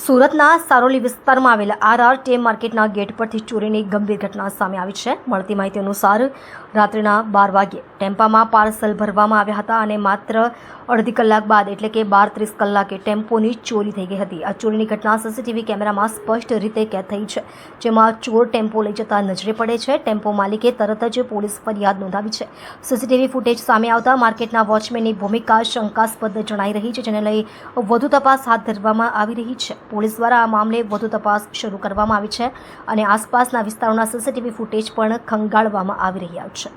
સુરતના સારોલી વિસ્તારમાં આવેલા આરઆર ટેમ માર્કેટના ગેટ પરથી ચોરીની ગંભીર ઘટના સામે આવી છે। મળતી માહિતી અનુસાર રાત્રિના 12 વાગ્યે ટેમ્પામાં પાર્સલ ભરવામાં આવ્યા હતા અને માત્ર અડધી કલાક બાદ એટલે કે 12:30 કલાકે ટેમ્પોની ચોરી થઈ ગઈ હતી। આ ચોરીની ઘટના સીસીટીવી કેમેરામાં સ્પષ્ટ રીતે કેદ થઈ છે, જેમાં ચોર ટેમ્પો લઈ જતા નજરે પડે છે। ટેમ્પો માલિકે તરત જ પોલીસ ફરિયાદ નોંધાવી છે। સીસીટીવી ફૂટેજ સામે આવતા માર્કેટના વોચમેનની ભૂમિકા શંકાસ્પદ જણાઈ રહી છે, જેને લઈ વધુ તપાસ હાથ ધરવામાં આવી રહી છે। પોલીસ દ્વારા આ મામલે વધુ તપાસ શરૂ કરવામાં આવી છે અને આસપાસના વિસ્તારોના સીસીટીવી ફૂટેજ પણ ખંગાળવામાં આવી રહ્યા છે।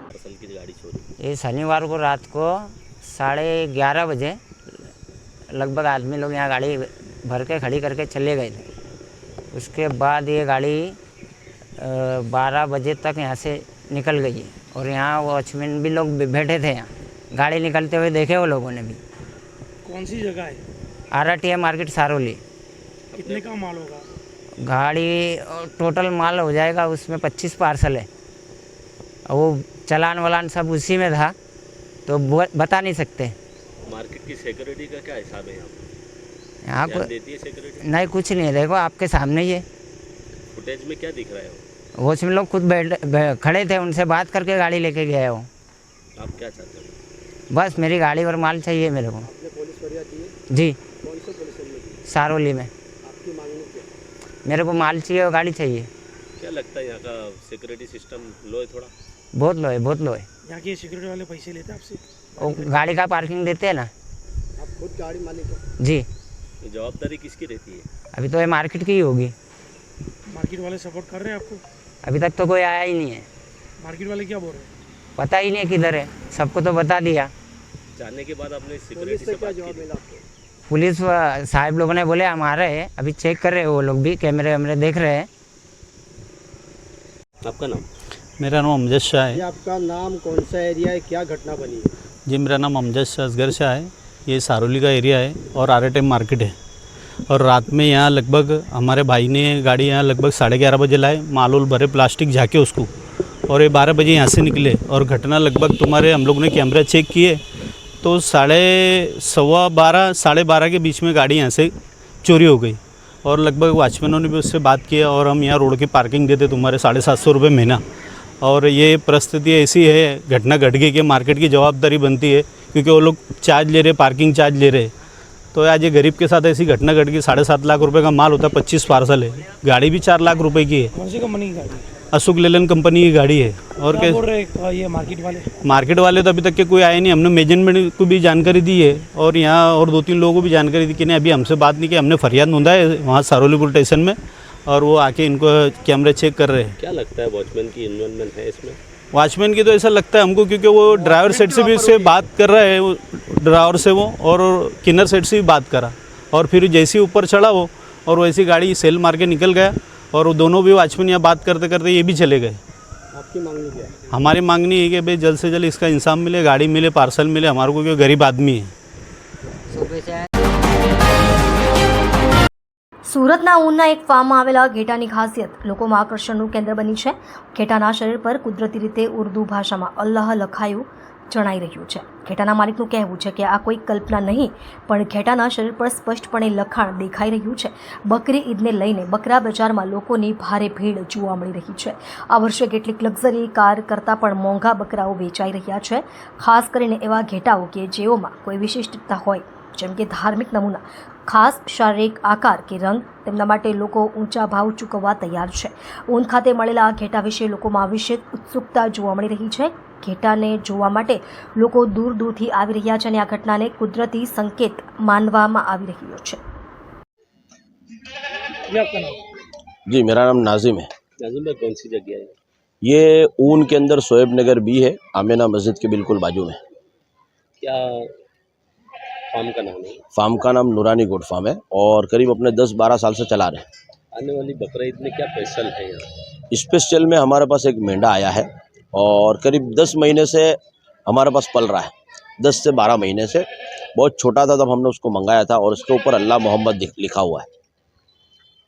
ये शनिवार को रात को 11:30 बजे लगभग आदमी लोग यहाँ गाड़ी भर के खड़ी करके चले गए थे। उसके बाद ये गाड़ी 12 बजे तक यहाँ से निकल गई है और यहाँ वॉचमैन भी लोग बैठे थे। यहाँ गाड़ी निकलते हुए देखे वो लोगों ने भी। कौन सी जगह है? RRTM market Saroli. कितने का माल होगा? गाड़ी टोटल माल हो जाएगा, उसमें 25 पार्सल है। वो चलान वलान सब उसी में था, तो बता नहीं सकते। मार्केट की सिक्योरिटी का क्या हिसाब है यहाँ क्या को देती है सिक्योरिटी? नहीं, कुछ नहीं है। देखो आपके सामने ही है। फुटेज में क्या दिख रहा है वॉचमैन लोग खुद खड़े थे, उनसे बात करके गाड़ी लेके गए हो। आप क्या चाहते हो? बस मेरी गाड़ी और माल चाहिए मेरे को। आपने पुलिस फरियाद दी है? जी, कौन से पुलिस में दी? सारोली में। आपकी मांगनी क्या है? मेरे को माल चाहिए और गाड़ी चाहिए। क्या लगता है यहाँ का सिक्योरिटी सिस्टम लो है थोड़ा? बहुत लो है, बहुत लो है। यहाँ के सिक्योरिटी वाले पैसे लेते हैं आपसे? वो गाड़ी का पार्किंग देते हैं ना। आप खुद गाड़ी मालिक हो? जी, तो जवाबदारी किसकी रहती है? अभी तो ये मार्केट की ही होगी। मार्केट वाले सपोर्ट कर रहे हैं आपको? अभी तक तो कोई आया ही नहीं है। मार्केट वाले क्या बोल रहे हैं? पता ही नहीं है किधर है। सबको तो बता दिया। जानने के बाद आपने पुलिस सिक्योरिटी से से क्या बात जवाब की? मिला आपको? पुलिस साहब लोगों ने बोले हम आ रहे हैं, अभी चेक कर रहे हैं। वो लोग भी कैमरे वैमरे देख रहे हैं। आपका नाम? मेरा नाम अमजद शाह ये है। आपका नाम, कौन सा एरिया है, क्या घटना बनी है? जी, मेरा नाम अमजद शाह असगर शाह है। ये सारोली का एरिया है और आरआरटीएम मार्केट है। और रात में यहाँ लगभग हमारे भाई ने गाड़ी यहाँ लगभग 11:30 बजे लाए, माल उल भरे, प्लास्टिक झाके उसको, और ये 12 बजे यहाँ से निकले। और घटना लगभग तुम्हारे हम लोग ने कैमरा चेक किए तो 12:15 12:30 के बीच में गाड़ी यहाँ से चोरी हो गई। और लगभग वॉचमैनों ने भी उससे बात किया और हम यहाँ रोड की पार्किंग देते तुम्हारे 750 रुपये महीना। और ये परिस्थिति ऐसी है, घटना घट गई कि मार्केट की जवाबदारी बनती है, क्योंकि वो लोग चार्ज ले रहे, पार्किंग चार्ज ले रहे। तो आज ये गरीब के साथ ऐसी घटना घट गई। 7.5 लाख रुपए का माल होता है, 25 पार्सल है। गाड़ी भी 4 लाख रुपए की है। कौन सी कंपनी की गाड़ी है? अशोक लेलन कंपनी की गाड़ी है। और क्या बोल रहे हैं ये मार्केट वाले? तो अभी तक के कोई आए नहीं। हमने मैनेजमेंट को भी जानकारी दी है और यहाँ और 2-3 लोगों को भी जानकारी दी कि नहीं, अभी हमसे बात नहीं की। हमने फरियाद नोंधा है वहाँ सारोली पुलिस स्टेशन में और वो आके इनको कैमरे चेक कर रहे हैं। क्या लगता है वॉचमैन की इन्वॉल्वमेंट है इसमें? वॉचमैन की तो ऐसा लगता है हमको, क्योंकि वो ड्राइवर सेट से भी इससे बात कर रहा है, वो ड्राइवर से वो, और किन्नर सेट से भी बात करा, और फिर जैसे ही ऊपर चढ़ा वो और वैसी गाड़ी सेल मार के निकल गया। और वो दोनों भी वॉचमैन यहाँ बात करते करते ये भी चले गए। आपकी मांगनी क्या है? हमारी मांगनी है कि भाई जल्द से जल्द इसका इंसाफ मिले, गाड़ी मिले, पार्सल मिले हमारे को, क्योंकि गरीब आदमी है। સુરતના ઊનના એક ફાર્મમાં આવેલા ઘેટાની ખાસિયત લોકોમાં આકર્ષણનું કેન્દ્ર બની છે। ઘેટાના શરીર પર કુદરતી રીતે ઉર્દુ ભાષામાં અલ્લાહ લખાયું જણાઈ રહ્યું છે। ઘેટાના માલિકનું કહેવું છે કે આ કોઈ કલ્પના નહીં, પણ ઘેટાના શરીર પર સ્પષ્ટપણે લખાણ દેખાઈ રહ્યું છે। બકરી ઈદને લઈને બકરા બજારમાં લોકોની ભારે ભીડ જોવા મળી રહી છે। આ વર્ષે કેટલીક લક્ઝરી કાર કરતાં પણ મોંઘા બકરાઓ વેચાઈ રહ્યા છે, ખાસ કરીને એવા ઘેટાઓ કે જેઓમાં કોઈ વિશિષ્ટતા હોય, જેમ કે ધાર્મિક નમૂના, ખાસ શારીરિક આકાર કે રંગ। તેમના માટે લોકો ઊંચા ભાવ ચૂકવવા તૈયાર છે। ઊન ખાતે મળેલા આ ઘેટા વિશે લોકોમાં વિશેષ ઉત્સુકતા જોવા મળી રહી છે। ઘેટાને જોવા માટે લોકો દૂર દૂરથી આવી રહ્યા છે અને આ ઘટનાને કુદરતી સંકેત માનવામાં આવી રહ્યો છે। ये आपका नाम? जी, मेरा नाम नाजिम है। नाजिम भाई, कौन सी जगह है ये? ऊन के अंदर सोएब नगर भी है, आमिना मस्जिद के बिल्कुल बाजू में। क्या फार्म का नाम है? फार्म का नाम नूरानी गोट फार्म है और करीब अपने 10-12 साल से चला रहे हैं। आने वाली बकरा ईद में क्या स्पेशल है यहाँ? स्पेशल में हमारे पास एक मेंढा आया है और करीब 10 महीने से हमारे पास पल रहा है। 10 से 12 महीने से। बहुत छोटा था तब हमने उसको मंगाया था और इसके ऊपर अल्लाह मोहम्मद लिखा हुआ है।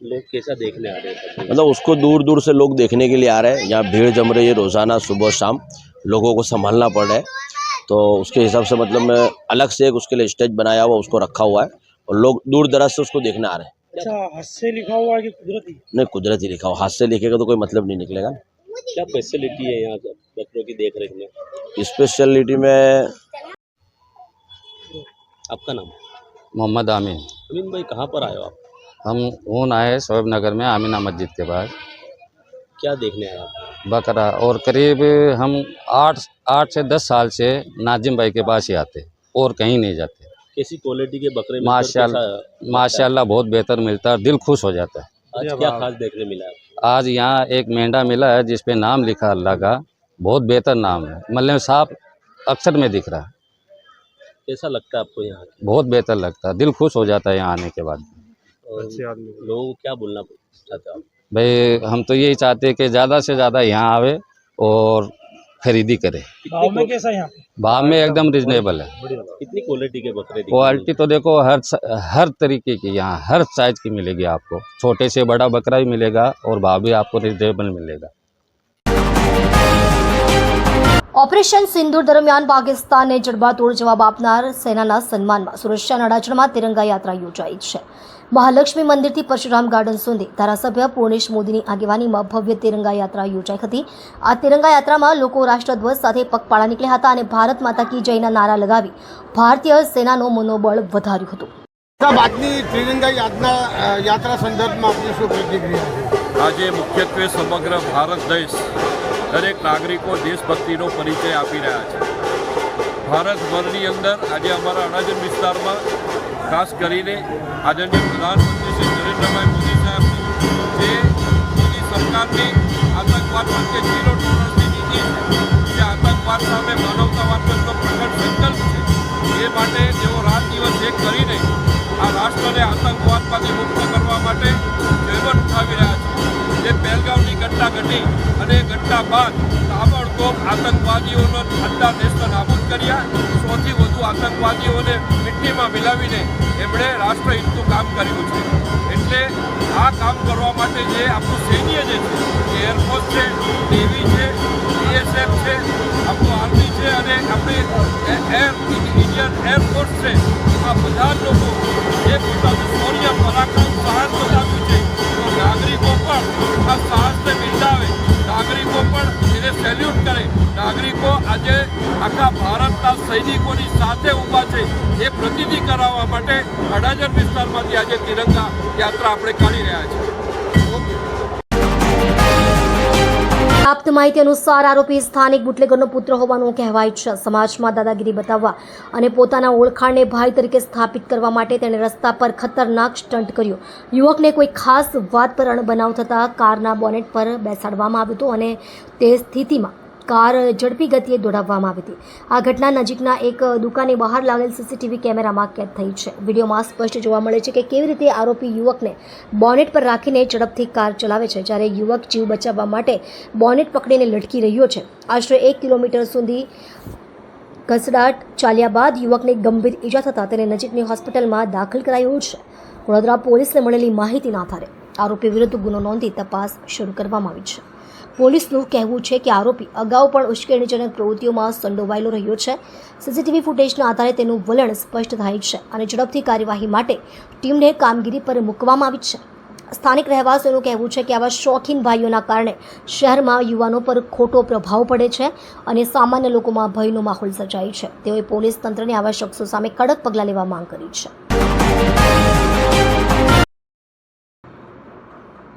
लोग कैसा देखने आ रहे हैं? मतलब उसको दूर दूर से लोग देखने के लिए आ रहे हैं। यहाँ भीड़ जम रही है रोज़ाना, सुबह शाम लोगों को संभालना पड़ रहा है। तो उसके हिसाब से मतलब मैं अलग से एक उसके लिए स्टेज बनाया हुआ उसको रखा हुआ है और लोग दूर दराज से उसको देखने आ रहे हैं। अच्छा, हाथ से लिखा हुआ है कि कुदरती? नहीं, कुदरती लिखा हो, हाथ से लिखेगा तो कोई मतलब नहीं निकलेगा ना। क्या फैसिलिटी है यहाँ बकरों की देख रेख में? स्पेशलिटी में आपका नाम? मोहम्मद आमीन। अमीन भाई, कहाँ पर आए हो आप? हम ऊन आए शोएब नगर में आमीना मस्जिद के पास क्या देखने आए आप? बकरा, और करीब हम 8 से 10 साल से नाजिम भाई के पास ही आते और कहीं नहीं जाते। कैसी क्वालिटी के बकरे मिलकर माशाल्लाह माशाल्लाह बहुत बेहतर मिलता है, दिल खुश हो जाता है। आज क्या खास देखने मिला है? आज यहाँ एक मेंढा मिला है जिस पे नाम लिखा अल्लाह का, बहुत बेहतर नाम है, मतलब साफ अक्षर में दिख रहा है। कैसा लगता है आपको यहाँ? बहुत बेहतर लगता है, दिल खुश हो जाता है यहाँ आने के बाद। और लोगों को क्या बोलना चाहते हो आप? भाई हम तो यही चाहते हैं कि ज़्यादा से ज़्यादा यहाँ आवे और खरीदी करे। भाव में कैसा है यहाँ पे? भाव में एकदम रिजनेबल है। कितनी क्वालिटी के बकरे दिख रहे हैं? क्वालिटी तो देखो हर तरीके की यहाँ हर साइज की मिलेगी आपको, छोटे से बड़ा बकरा भी मिलेगा और भाव भी आपको रिजनेबल मिलेगा। ઓપરેશન સિંદૂર દરમિયાન પાકિસ્તાનને જડબાતોડ જવાબ આપનાર સેનાના સન્માનમાં સુરક્ષાના અડાજણમાં તિરંગા યાત્રા યોજાઈ છે. મહાલક્ષ્મી મંદિરથી પરશુરામ ગાર્ડન સુધી ધારાસભ્ય પૂર્ણેશ મોદીની આગેવાનીમાં ભવ્ય તિરંગા યાત્રા યોજાઈ હતી. આ તિરંગા યાત્રામાં લોકો રાષ્ટ્રધ્વજ સાથે પગપાળા નીકળ્યા હતા અને ભારત માતા કી જયના નારા લગાવી ભારતીય સેનાનું મનોબળ વધાર્યું હતું. આજની ત્રિરંગા યાત્રા સંદર્ભમાં આપની શું પ્રતિક્રિયા છે? આજે મુખ્યત્વે સમગ્ર ભારત દેશ દરેક નાગરિકો દેશભક્તિનો પરિચય આપી રહ્યા છે. ભારતભરની અંદર આજે અમારા અડાજણ વિસ્તારમાં ખાસ કરીને આદરણીય પ્રધાનમંત્રી શ્રી નરેન્દ્રભાઈ મોદી સાહેબની જે મોદી સરકારની આતંકવાદ પ્રત્યે ઝીરો ટોલરન્સની નીતિ છે, જે આતંકવાદ સામે માનવતાવાદનો પ્રગટ સંકલ્પ છે, એ માટે તેઓ રાત દિવસ એક કરીને આ રાષ્ટ્રને આતંકવાદમાંથી મુક્ત કરવા માટે જહેમત ઉઠાવી રહ્યા છે. જે પહેલગામની ઘટના ઘટી અને ઘટના બાદ તાબડતોબ આતંકવાદીઓનો આખા દેશને નાબૂદ કર્યા. 100થી વધુ આતંકવાદીઓને મિટ્ટીમાં મિલાવીને એમણે રાષ્ટ્રહિતનું કામ કર્યું છે. એટલે આ કામ કરવા માટે જે આપણું સૈન્ય જે છે, એરફોર્સ છે, નેવી છે, BSF છે, આપણું આર્મી છે અને આપણી ઇન્ડિયન એરફોર્સ છે, આ બધા લોકો જે પોતાનું શૌર્ય પરાક્રમ સાહસ બતાવ્યું છે, તો નાગરિકો પણ આ સાહસને બિરદાવે, નાગરિકો પણ એને સેલ્યુટ કરે. નાગરિકો આજે આખા ભારતના સૈનિકોની સાથે ઊભા છે એ પ્રતિનિધિ કરાવવા માટે અડાજણ વિસ્તારમાંથી આજે તિરંગા યાત્રા આપણે કાઢી રહ્યા છીએ. પ્રાપ્ત માહિતી અનુસાર આરોપી સ્થાનિક બુટલેગરનો પુત્ર હોવાનું કહેવાય છે. સમાજમાં દાદાગીરી બતાવવા અને પોતાના ઓળખાણને ભાઈ તરીકે સ્થાપિત કરવા માટે તેણે રસ્તા પર ખતરનાક સ્ટન્ટ કર્યો. યુવકને કોઈ ખાસ વાત પર અણબનાવ થતાં કારના બોનેટ પર બેસાડવામાં આવ્યો હતો અને તે સ્થિતિમાં કાર ઝડપી ગતિએ દોડાવવામાં આવી હતી. આ ઘટના નજીકના એક દુકાનની બહાર લાગેલ સીસીટીવી કેમેરામાં કેદ થઈ છે. વિડીયોમાં સ્પષ્ટ જોવા મળે છે કે કેવી રીતે આરોપી યુવકને બોનેટ પર રાખીને ઝડપથી કાર ચલાવે છે, જ્યારે યુવક જીવ બચાવવા માટે બોનેટ પકડીને લટકી રહ્યો છે. આશરે 1 કિલોમીટર સુધી ઘસડાટ ચાલ્યા બાદ યુવકને ગંભીર ઈજા થતાં તેને નજીકની હોસ્પિટલમાં દાખલ કરાયો છે. વડોદરા પોલીસને મળેલી માહિતીના આધારે આરોપી વિરુદ્ધ ગુનો નોંધી તપાસ શરૂ કરવામાં આવી છે. પોલીસનું કહેવું છે કે આરોપી અગાઉ પણ ઉશ્કેરણીજનક પ્રવૃત્તિઓમાં સંડોવાયેલો રહ્યો છે. સીસીટીવી ફૂટેજના આધારે તેનું વલણ સ્પષ્ટ થાય છે અને ઝડપથી કાર્યવાહી માટે ટીમને કામગીરી પર મૂકવામાં આવી છે. સ્થાનિક રહેવાસીઓનું કહેવું છે કે આવા શોખીન ભાઈઓના કારણે શહેરમાં યુવાનો પર ખોટો પ્રભાવ પડે છે અને સામાન્ય લોકોમાં ભયનો માહોલ સર્જાય છે. તેઓએ પોલીસ તંત્રને આવા શખ્સો સામે કડક પગલાં લેવા માંગ કરી છે.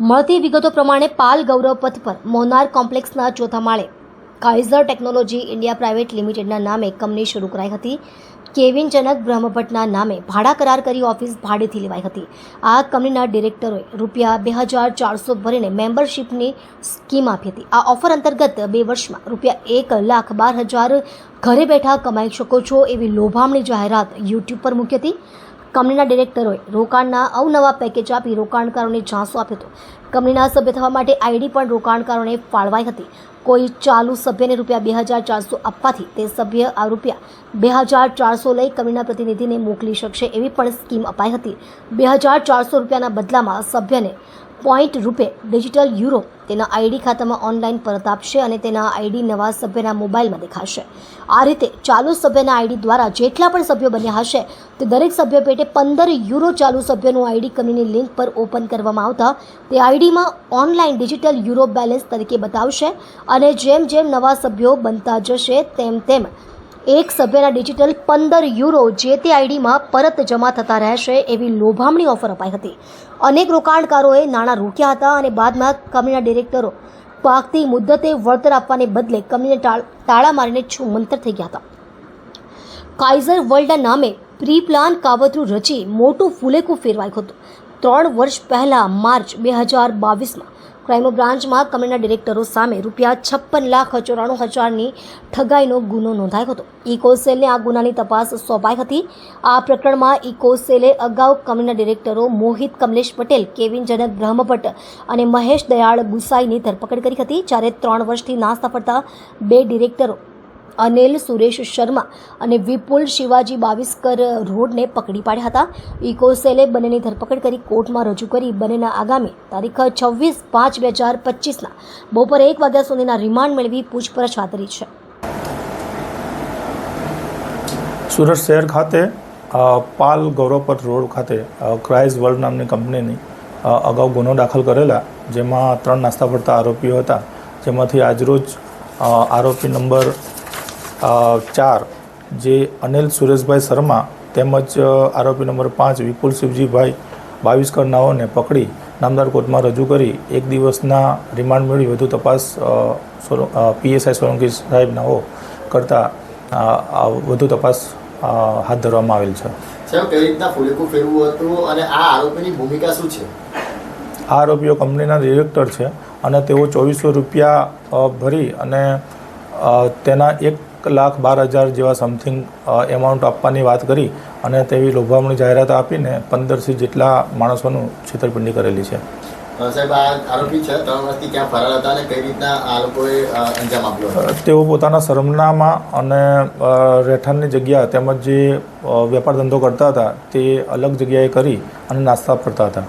મળતી વિગતો પ્રમાણે પાલ ગૌરવ પથ પર મોનાર કોમ્પ્લેક્સના ચોથા માળે કાઇઝર ટેકનોલોજી ઇન્ડિયા પ્રાઇવેટ લિમિટેડના નામે કંપની શરૂ કરાઈ હતી. કેવિન જનક બ્રહ્મભટ્ટના નામે ભાડા કરાર કરી ઓફિસ ભાડેથી લેવાઈ હતી. આ કંપનીના ડિરેક્ટરોએ રૂપિયા 2400 ભરીને મેમ્બરશીપની સ્કીમ આપી હતી. આ ઓફર અંતર્ગત 2 વર્ષમાં રૂપિયા 1,12,000 ઘરે બેઠા કમાઈ શકો છો એવી લોભામણી જાહેરાત યુટ્યુબ પર મૂકી હતી. કંપનીના ડિરેક્ટરોએ રોકાણના અવનવા પેકેજ આપી રોકાણકારોને ઝાંસો આપ્યો હતો. કંપનીના સભ્ય થવા માટે આઈડી પણ રોકાણકારોને ફાળવાઈ હતી. કોઈ ચાલુ સભ્યને રૂપિયા 2,400 આપવાથી તે સભ્ય આ રૂપિયા 2,400 લઈ કંપનીના પ્રતિનિધિને મોકલી શકશે એવી પણ સ્કીમ અપાઈ હતી. 2,400 રૂપિયાના બદલામાં સભ્યને પોઈન્ટ રૂપે ડિજિટલ યુરો તેના આઈડી ખાતામાં ઓનલાઈન પરત આપશે અને તેના આઈડી નવા સભ્યના મોબાઈલમાં દેખાશે. આ રીતે ચાલુ સભ્યના આઈડી દ્વારા જેટલા પણ સભ્યો બન્યા હશે તે દરેક સભ્ય પેટે 15 યુરો ચાલુ સભ્યનું આઈડી કંપનીની લિંક પર ઓપન કરવામાં આવતા તે આઈડીમાં ઓનલાઈન ડિજિટલ યુરો બેલેન્સ તરીકે બતાવશે અને જેમ જેમ નવા સભ્યો બનતા જશે તેમ તેમ એક સભ્યના ડિજિટલ 15 યુરો જે તે આઈડીમાં પરત જમા થતા રહેશે એવી લોભામણી ઓફર અપાઈ હતી. અનેક રોકાણકારોએ નાણાં રોક્યા હતા અને બાદમાં કંપનીના ડિરેક્ટરો પાકતી મુદ્દતે વળતર આપવાને બદલે કંપનીને તાળા મારીને છૂમંતર થઈ ગયા હતા. કાઇઝર વર્લ્ડના નામે પ્રી પ્લાન કાવતરું રચી મોટું ફૂલેકું ફેરવાયું હતું. 3 વર્ષ પહેલાં માર્ચ 2022માં ક્રાઇમ બ્રાન્ચમાં કંપનીના ડિરેક્ટરો સામે ₹56,94,000ની ઠગાઈનો ગુનો નોંધાયો હતો. ઇકોસેલને આ ગુનાની તપાસ સોંપાઈ હતી. આ પ્રકરણમાં ઇકોસેલે અગાઉ કંપનીના ડિરેક્ટરો મોહિત કમલેશ પટેલ, કેવિન જનક બ્રહ્મભટ્ટ અને મહેશ દયાળ ગુસાઈની ધરપકડ કરી હતી. જ્યારે 3 વર્ષથી નાસ્તા ફરતા 2 ડિરેક્ટરો અનિલ સુરેશ શર્મા અને વિપુલ શિવાજી બાવિસ્કર રોડને પકડી પાડ્યા હતા. ઇકોસેલે બંનેની ધરપકડ કરી કોર્ટમાં રજૂ કરી બંનેના આગામી તારીખ 26/5/2025ના બપોરે 1 વાગ્યા સુધીના રિમાન્ડ મેળવી પૂછપરછ હાથ ધરી છે. સુરત શહેર ખાતે પાલ ગૌરવપટ રોડ ખાતે ક્રાઇઝ વર્લ્ડ નામની કંપનીની અગાઉ ગુનો દાખલ કરેલા, જેમાં 3 નાસ્તા ફરતા આરોપીઓ હતા. જેમાંથી આજરોજ આરોપી નંબર 4 જે અનિલ સુરેશભાઈ શર્મા તેમજ આરોપી નંબર 5 વિપુલ શિવજીભાઈ બાવિસ્કર નાઓને પકડી નામદાર કોર્ટમાં રજૂ કરી 1 દિવસના રિમાન્ડ મેળવી વધુ તપાસ PSI સોલંકી સાહેબ નાઓ કરતાં વધુ તપાસ હાથ ધરવામાં આવેલ છે. કેવી રીતના ફૂલેકું ફેરવું હતું અને આ આરોપીની ભૂમિકા શું છે? આ આરોપીઓ કંપનીના ડિરેક્ટર છે અને તેઓ 2400 રૂપિયા ભરી અને તેના 1,12,000 જેવા સમથિંગ એમાઉન્ટ આપવાની વાત કરી અને તેવી લોભામણી જાહેરાત આપીને 15 જેટલા માણસોનું છેતરપિંડી કરેલી છે. સાહેબ, આ આરોપી છે 3 વર્ષથી ક્યાં ફરાર હતા અને કઈ રીતના આ લોકોએ અંજામ આપ્યો હતો? તેઓ પોતાના સરનામાં અને રહેઠાણની જગ્યા તેમજ જે વેપાર ધંધો કરતા હતા તે અલગ જગ્યાએ કરી અને નાસ્તા ફરતા હતા.